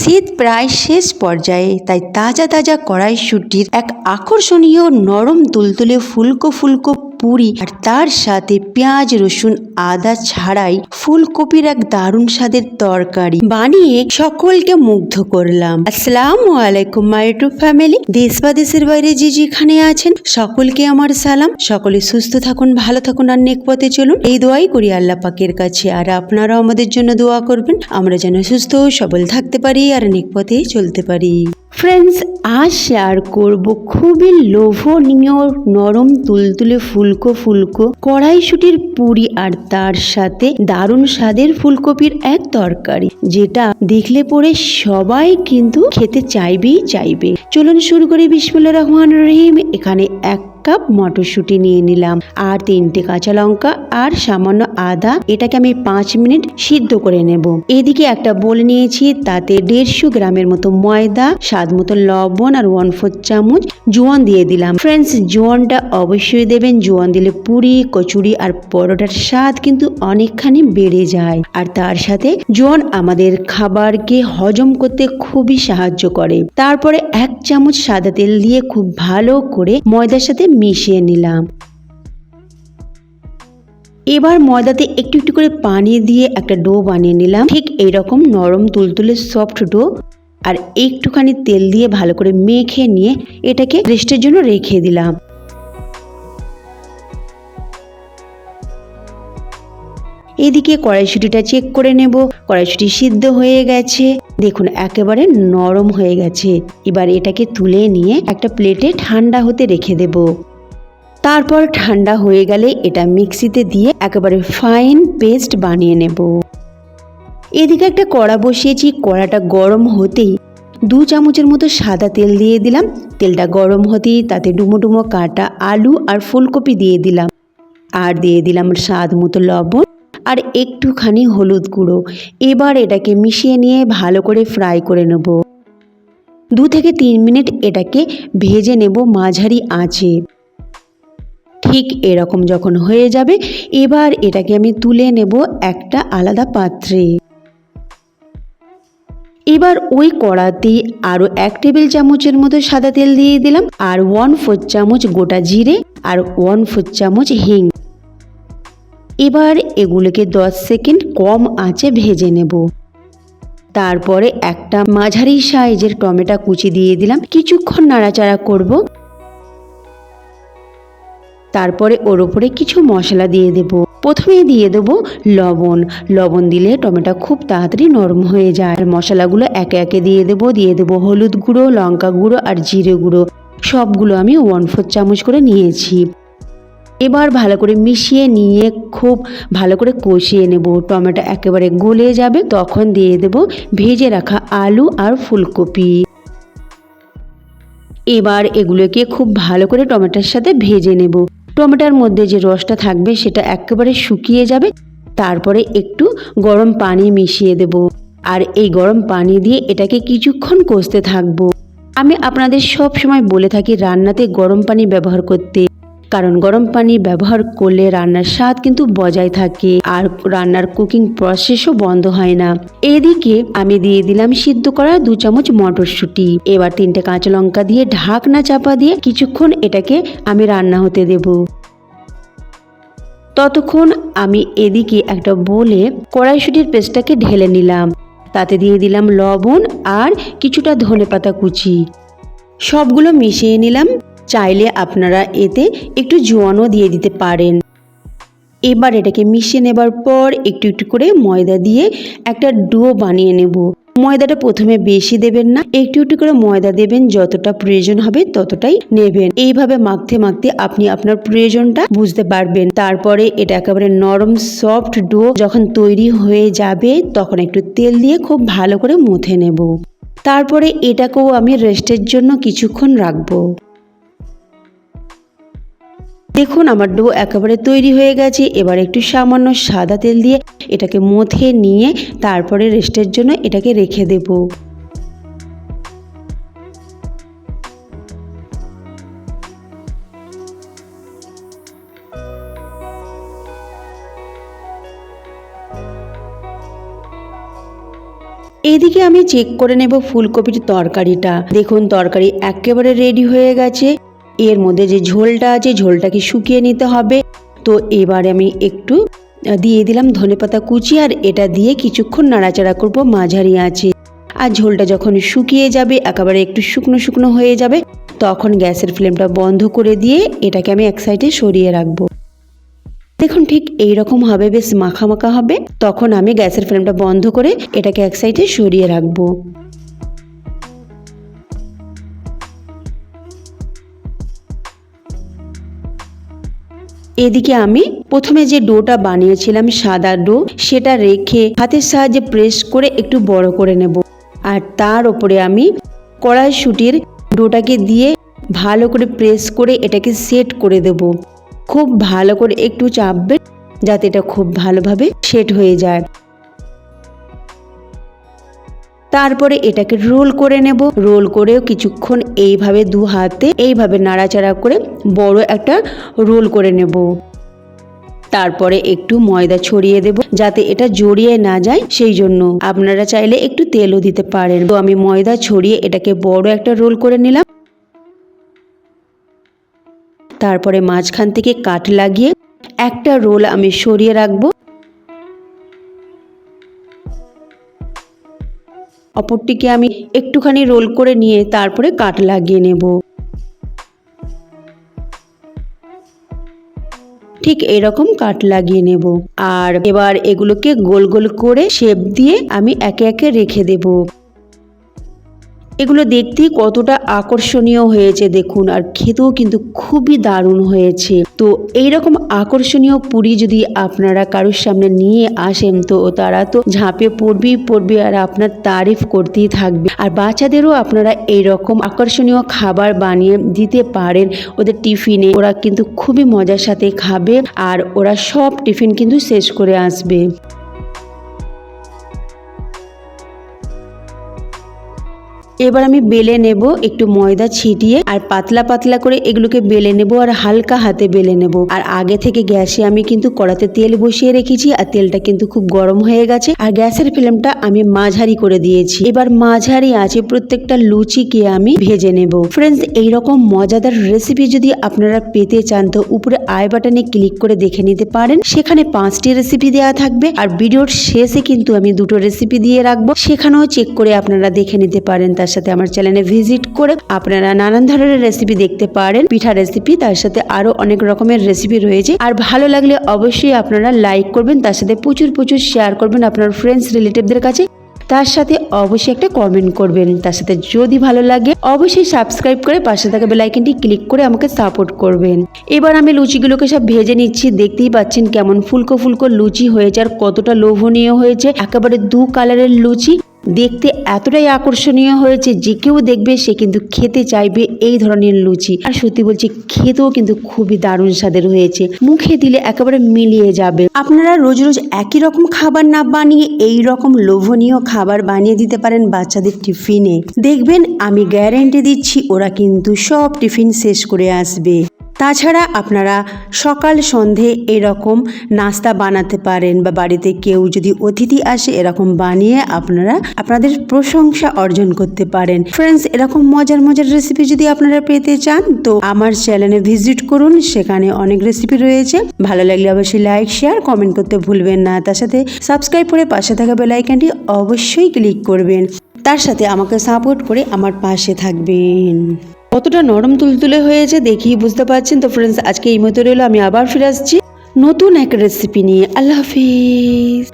শীত প্রায় শেষ পর্যায়ে, তাই তাজা তাজা কড়াইশুঁটির এক আকর্ষণীয় নরম তুলতুলে ফুলকো ফুলকো পুরি আর তার সাথে পেঁয়াজ রসুন আদা ছাড়াই ফুলকপির এক দারুণ স্বাদের তরকারি বানিয়ে সকলকে মুগ্ধ করলাম। আসসালামু আলাইকুম মাই ইউটিউব ফ্যামিলি। দেশ বা দেশের বাইরে যে যেখানে আছেন সকলকে আমার সালাম। সকলে সুস্থ থাকুন, ভালো থাকুন আর নেক পথে চলুন, এই দোয়াই করি আল্লাহ পাকের কাছে। আর আপনারাও আমাদের জন্য দোয়া করবেন, আমরা যেন সুস্থ সবল থাকতে পারি আর নেক পথে চলতে পারি। ফ্রেন্ডস, আজ শেয়ার করব খুবই লোভনীয় নরম তুলতুলে ফুলকো ফুলকো কড়াইশুঁটির পুরি আর তার সাথে দারুণ স্বাদের ফুলকপির এক তরকারি, যেটা দেখলে পরে সবাই কিন্তু খেতে চাইবে। চলুন শুরু করি। বিসমিল্লাহির রহমানির রহিম। এখানে 1 কাপ মটরশুঁটি নিয়ে নিলাম আর 3টে কাঁচা লঙ্কা আর সামান্য আদা। এটাকে আমি 5 মিনিট সিদ্ধ করে নেব। এদিকে একটা বোল নিয়েছি, তাতে 150 গ্রামের মতো ময়দা, স্বাদ মতো লবণ আর 1/4 চামচ জোয়ান দিয়ে দিলাম। ফ্রেন্ডস, জোয়ানটা অবশ্যই দেবেন। জোয়ান দিলে পুরি, কচুরি আর পরোটার স্বাদ কিন্তু অনেকখানি বেড়ে যায়। আর তার সাথে জোয়ান আমাদের খাবারকে হজম করতে খুবই সাহায্য করে। তারপরে 1 চামচ সাদা তেল দিয়ে খুব ভালো করে ময়দার সাথে মিশিয়ে নিলাম। এবার ময়দাতে একটু একটু করে পানি দিয়ে একটা ডো বানিয়ে নিলাম, ঠিক এইরকম নরম তুলতুলে সফট ডো। আর একটুখানি তেল দিয়ে ভালো করে মেখে নিয়ে এটাকে রেস্টের জন্য রেখে দিলাম। এদিকে কড়াইশুঁটিটা চেক করে নেব। কড়াইশুঁটি সিদ্ধ হয়ে গেছে, দেখুন একেবারে নরম হয়ে গেছে। এবার এটাকে তুলে নিয়ে একটা প্লেটে ঠান্ডা হতে রেখে দেব। তারপর ঠান্ডা হয়ে গেলে এটা মিক্সিতে দিয়ে একেবারে ফাইন পেস্ট বানিয়ে নেব। এদিকে একটা কড়া বসিয়েছি, কড়াটা গরম হতেই 2 চামচের মতো সাদা তেল দিয়ে দিলাম। তেলটা গরম হতেই তাতে ডুমো ডুমো কাটা আলু আর ফুলকপি দিয়ে দিলাম। আর দিয়ে দিলাম স্বাদ মতো লবণ আর একটুখানি হলুদ গুঁড়ো। এবার এটাকে মিশিয়ে নিয়ে ভালো করে ফ্রাই করে নেব। 2 থেকে 3 মিনিট এটাকে ভেজে নেব মাঝারি আঁচে। ঠিক এরকম যখন হয়ে যাবে, এবার এটাকে আমি তুলে নেব একটা আলাদা পাত্রে। এবার ওই কড়াতে আরো 1 টেবিল চামচের মতো সাদা তেল দিয়ে দিলাম আর 1/4 চামচ গোটা জিরে আর 1/4 চামচ হিং। এবার এগুলোকে 10 সেকেন্ড কম আঁচে ভেজে নেব। তারপরে একটা মাঝারি সাইজের টমেটো কুচি দিয়ে দিলাম, কিছুক্ষণ নাড়াচাড়া করব। তারপরে ওর উপরে কিছু মশলা দিয়ে দেব। প্রথমে দিয়ে দেবো লবণ দিলে টমেটো খুব তাড়াতাড়ি নরম হয়ে যায়। আর মশলাগুলো একে একে দিয়ে দেবো হলুদ গুঁড়ো, লঙ্কা গুঁড়ো আর জিরে গুঁড়ো। সবগুলো আমি 1/4 চামচ করে নিয়েছি। এবার ভালো করে মিশিয়ে নিয়ে খুব ভালো করে কষিয়ে নেব। টমেটো একেবারে গলে যাবে, তখন দিয়ে দেব ভেজে রাখা আলু আর ফুলকপি। এবার এগুলোকে খুব ভালো করে টমেটোর সাথে ভেজে নেব। টমেটোর মধ্যে যে রসটা থাকবে সেটা একেবারে শুকিয়ে যাবে। তারপরে একটু গরম পানি মিশিয়ে দেব আর এই গরম পানি দিয়ে এটাকে কিছুক্ষণ কষতে থাকবো। আমি আপনাদের সব সময় বলে থাকি রান্নাতে গরম পানি ব্যবহার করতে, কারণ গরম পানি ব্যবহার করলে রান্নার স্বাদ কিন্তু বজায় থাকে আর রান্নার কুকিং প্রসেসও বন্ধ হয় না। এদিকে আমি দিয়ে দিলাম সিদ্ধ করা 2 চামচ মটরশুঁটি। এবার 3টে কাঁচা লঙ্কা দিয়ে ঢাকনা চাপা দিয়ে কিছুক্ষণ এটাকে আমি রান্না হতে দেব। ততক্ষণ আমি এদিকে একটা বোলে কড়াইশুঁটির পেস্টটাকে ঢেলে নিলাম। তাতে দিয়ে দিলাম লবণ আর কিছুটা ধনেপাতা কুচি। সবগুলো মিশিয়ে নিলাম। চাইলে আপনারা এতে একটু জোয়ানও দিয়ে দিতে পারেন। এবার এটাকে মিশিয়ে নেবার পর একটু একটু করে ময়দা দিয়ে একটা ডো বানিয়ে নেব। ময়দাটা প্রথমে বেশি দেবেন না, একটু একটু করে ময়দা দেবেন, যতটা প্রয়োজন হবে ততটাই নেবেন। এইভাবে মাখতে মাখতে আপনি আপনার প্রয়োজনটা বুঝতে পারবেন। তারপরে এটা একেবারে নরম সফট ডো যখন তৈরি হয়ে যাবে, তখন একটু তেল দিয়ে খুব ভালো করে মুথে নেব। তারপরে এটাকেও আমি রেস্টের জন্য কিছুক্ষণ রাখবো। দেখুন আমার ডো একেবারে তৈরি হয়ে গেছে। এবার একটু সামান্য সাদা তেল দিয়ে এটাকে মথে নিয়ে তারপরে রেস্টের জন্য এটাকে রেখে দেব। এইদিকে আমি চেক করে নেব ফুলকপির তরকারিটা। দেখুন তরকারি একেবারে রেডি হয়ে গেছে। এর মধ্যে যে ঝোলটা আছে ঝোলটাকে শুকিয়ে নিতে হবে। তো এবারে আমি একটু দিয়ে দিলাম ধনেপাতা কুচি, আর এটা দিয়ে কিছুক্ষণ নাড়াচাড়া করব মাঝারি আঁচে। আর ঝোলটা যখন শুকিয়ে যাবে, একেবারে একটু শুকনো শুকনো হয়ে যাবে, তখন গ্যাসের ফ্লেমটা বন্ধ করে দিয়ে এটাকে আমি এক সাইডে সরিয়ে রাখবো। দেখুন ঠিক এইরকম হবে, বেশ মাখা মাখা হবে। তখন আমি গ্যাসের ফ্লেমটা বন্ধ করে এটাকে এক সাইডে সরিয়ে রাখবো। এদিকে আমি প্রথমে যে ডোটা বানিয়েছিলাম সাদা ডো, সেটা রেখে হাতের সাহায্যে প্রেস করে একটু বড় করে নেব। আর তার উপরে আমি কড়াইশুঁটির ডোটাকে দিয়ে ভালো করে প্রেস করে এটাকে সেট করে দেব। খুব ভালো করে একটু চাপবেন যাতে এটা খুব ভালোভাবে সেট হয়ে যায়। তারপরে এটাকে রোল করে নেব। রোল করেও কিছুক্ষণ এইভাবে দু হাতে এইভাবে নাড়াচাড়া করে বড় একটা রোল করে নেব। তারপরে একটু ময়দা ছড়িয়ে দেব যাতে এটা জড়িয়ে না যায়, সেই জন্য আপনারা চাইলে একটু তেলও দিতে পারেন। তো আমি ময়দা ছড়িয়ে এটাকে বড় একটা রোল করে নিলাম। তারপরে মাঝখান থেকে কাট লাগিয়ে একটা রোল আমি সরিয়ে রাখবো। অপরটিকে আমি একটুখানি রোল করে নিয়ে তারপরে কাট লাগিয়ে নেব। ঠিক এরকম কাট লাগিয়ে নেব। আর এবার এগুলোকে গোল গোল করে শেপ দিয়ে আমি একে একে রেখে দেব। এগুলো দেখতে কতটা আকর্ষণীয় হয়েছে দেখুন, আর খেতেও কিন্তু খুবই দারুণ হয়েছে। তো এইরকম আকর্ষণীয় পুরি যদি আপনারা কারোর সামনে নিয়ে আসেন তো তারা তো ঝাঁপে পড়বে আর আপনার তারিফ করতেই থাকবে। আর বাচ্চাদেরও আপনারা এইরকম আকর্ষণীয় খাবার বানিয়ে দিতে পারেন ওদের টিফিনে। ওরা কিন্তু খুবই মজার সাথে খাবে আর ওরা সব টিফিন কিন্তু শেষ করে আসবে। এবার আমি বেলে নেব একটু ময়দা ছিটিয়ে, আর পাতলা পাতলা করে এগুলোকে বেলে নেব আর হালকা হাতে বেলে নেব। আর আগে থেকে গ্যাসে আমি কিন্তু কড়াতে তেল বসিয়ে রেখেছি, আর তেলটা কিন্তু খুব গরম হয়ে গেছে। আর গ্যাসের ফ্লেমটা আমি মাঝারি করে দিয়েছি। এবার মাঝারি আছে প্রত্যেকটা লুচিকে আমি ভেজে নেব। ফ্রেন্ডস, এইরকম মজাদার রেসিপি যদি আপনারা পেতে চান তো উপরে আই বাটনে ক্লিক করে দেখে নিতে পারেন। সেখানে 5টি রেসিপি দেওয়া থাকবে, আর ভিডিওর শেষে কিন্তু আমি 2টো রেসিপি দিয়ে রাখবো, সেখানেও চেক করে আপনারা দেখে নিতে পারেন। তার সাথে আমার চ্যানেলে ভিজিট করে আপনারা নানান ধরনের রেসিপি দেখতে পারেন। পিঠা রেসিপি, তার সাথে আরো অনেক রকমের রেসিপি রয়েছে। আর ভালো লাগলে অবশ্যই আপনারা লাইক করবেন, তার সাথে প্রচুর প্রচুর শেয়ার করবেন আপনার ফ্রেন্ডস রিলেটিভদের কাছে। তার সাথে অবশ্যই একটা কমেন্ট করবেন। তার সাথে যদি ভালো লাগে অবশ্যই সাবস্ক্রাইব করে পাশে থাকা বেল আইকনটি ক্লিক করে আমাকে সাপোর্ট করবেন। এবার আমি লুচিগুলোকে সব ভেজে নিচ্ছি। দেখতেই পাচ্ছেন কেমন ফুলকো ফুলকো লুচি হয়েছে আর কতটা লোভনীয় হয়েছে। একেবারে 2 কালারের লুচি, দেখতে এতটাই আকর্ষণীয় হয়েছে যে কেউ দেখবে সে কিন্তু খেতে চাইবে এই ধরনের লুচি। আর সত্যি বলছি খেতেও কিন্তু খুবই দারুণ স্বাদের হয়েছে, মুখে দিলে একেবারে মিলিয়ে যাবে। আপনারা রোজ রোজ একই রকম খাবার না বানিয়ে এই রকম লোভনীয় খাবার বানিয়ে দিতে পারেন বাচ্চাদের টিফিনে। দেখবেন আমি গ্যারান্টি দিচ্ছি ওরা কিন্তু সব টিফিন শেষ করে আসবে। তাছাড়া আপনারা সকাল সন্ধে এরকম নাস্তা বানাতে পারেন, বা বাড়িতে কেউ যদি অতিথি আসে এরকম বানিয়ে আপনারা আপনাদের প্রশংসা অর্জন করতে পারেন। ফ্রেন্ডস, এরকম মজার মজার রেসিপি যদি আপনারা পেতে চান তো আমার চ্যানেলে ভিজিট করুন, সেখানে অনেক রেসিপি রয়েছে। ভালো লাগলে অবশ্যই লাইক শেয়ার কমেন্ট করতে ভুলবেন না। তার সাথে সাবস্ক্রাইব করে পাশে থাকা বেল আইকনটি অবশ্যই ক্লিক করবেন। তার সাথে আমাকে সাপোর্ট করে আমার পাশে থাকবেন। কতটা নরম তুলতুলে হয়েছে দেখি বুঝতে পারছেন। তো ফ্রেন্ডস, আজকে এই মতো রইলো। আমি আবার ফিরে আসছি নতুন এক রেসিপি নিয়ে। আল্লাহ হাফিজ।